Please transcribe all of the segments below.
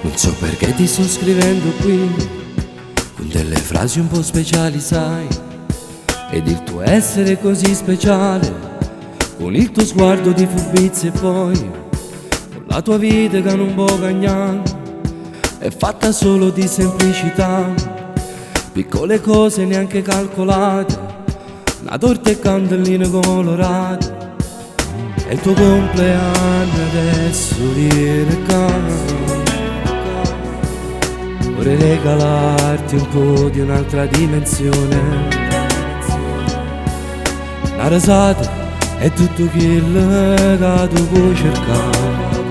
Non so perché ti sto scrivendo qui, con delle frasi un po' speciali, sai, ed il tuo essere così speciale, con il tuo sguardo di furbizia e poi con la tua vita che non può cagnare, è fatta solo di semplicità, piccole cose neanche calcolate, una torta e candeline colorate, è il tuo compleanno adesso viene qua. Vorrei regalarti un po' di un'altra dimensione, una risata è tutto quello che tu puoi cercare.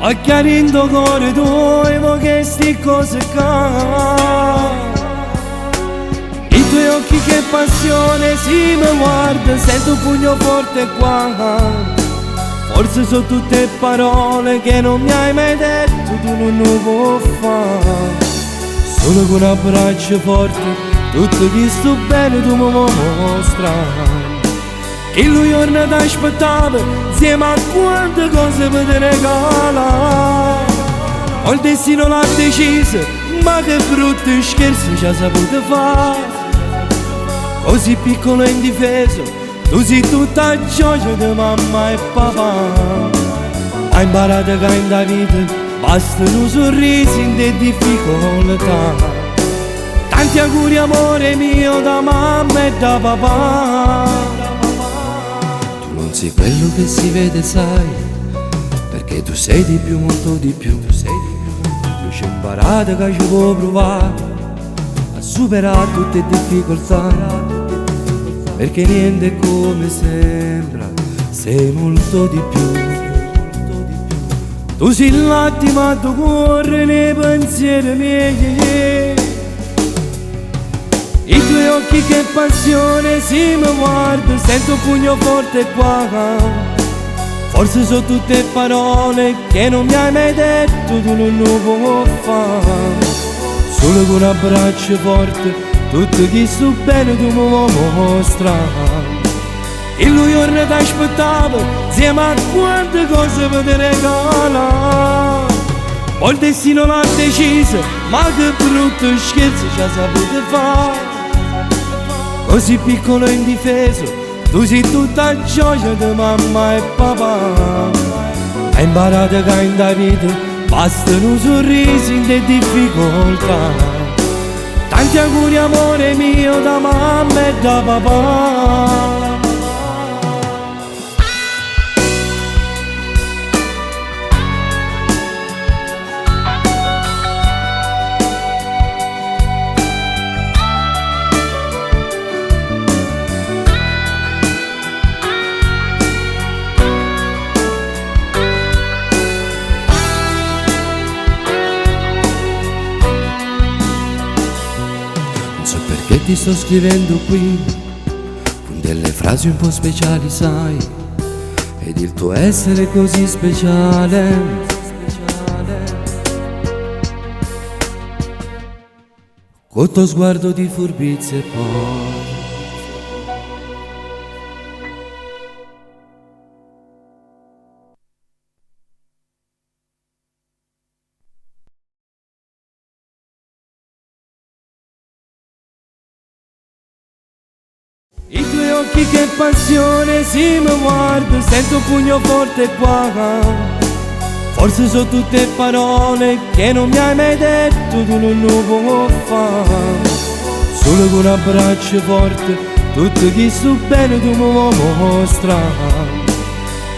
Acchiarendo cuore tuoi che sti cose qua, i tuoi occhi che passione si mi guarda, sento un pugno forte qua. Forse sono tutte parole che non mi hai mai detto, tu non lo puoi fare. Solo con un abbraccio forte, tutto che sto bene tu mi mostri. Che lui giorno ti aspettava, insieme a quante cose per te regala. Ho il destino l'ha deciso, ma che brutto scherzo ci ha saputo fare. Così piccolo e indifeso, tu sei tutta gioia di mamma e papà. Hai imparato che in da vita bastano sorrisi in te difficoltà. Tanti auguri amore mio da mamma e da papà. Tu non sei quello che si vede sai, perché tu sei di più, molto di più. Io ci ho imparato che ci può provare a superare tutte le difficoltà, perché niente è come sembra, sei molto di più. Tu sei l'attimo a tu corre nei pensieri miei, i tuoi occhi che passione si mi guarda, sento un pugno forte qua. Forse sono tutte parole che non mi hai mai detto, tu non lo puoi fare. Solo con un abbraccio forte, tutto chi sto bene tu mi mostri. E lui giorno ti aspettava, insieme a quante cose per te regala. Poi il destino l'ha deciso, ma che brutto scherzo ci ha saputo fare. Così piccolo e indifeso, tu sei tutta gioia di mamma e papà. Hai imparato che in da vita bastano sorrisi in te difficoltà. Tanti auguri amore mio da mamma e da papà. Perché ti sto scrivendo qui, con delle frasi un po' speciali sai, ed il tuo essere così speciale, con tuo sguardo di furbizia e poi i tuoi occhi che passione si mi guarda, sento un pugno forte qua. Forse sono tutte parole che non mi hai mai detto, tu non lo puoi fare. Solo con un abbraccio forte, tutto chi sto bene tu mi mostri.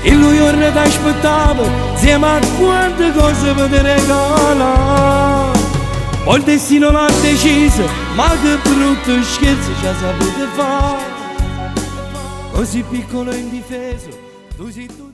E lui giorno ti aspettava, insieme a quante cose per te regala. Poi il destino l'ha deciso, ma che brutto scherzo ci ha saputo fare. Così piccolo e indifeso, tu sei tu.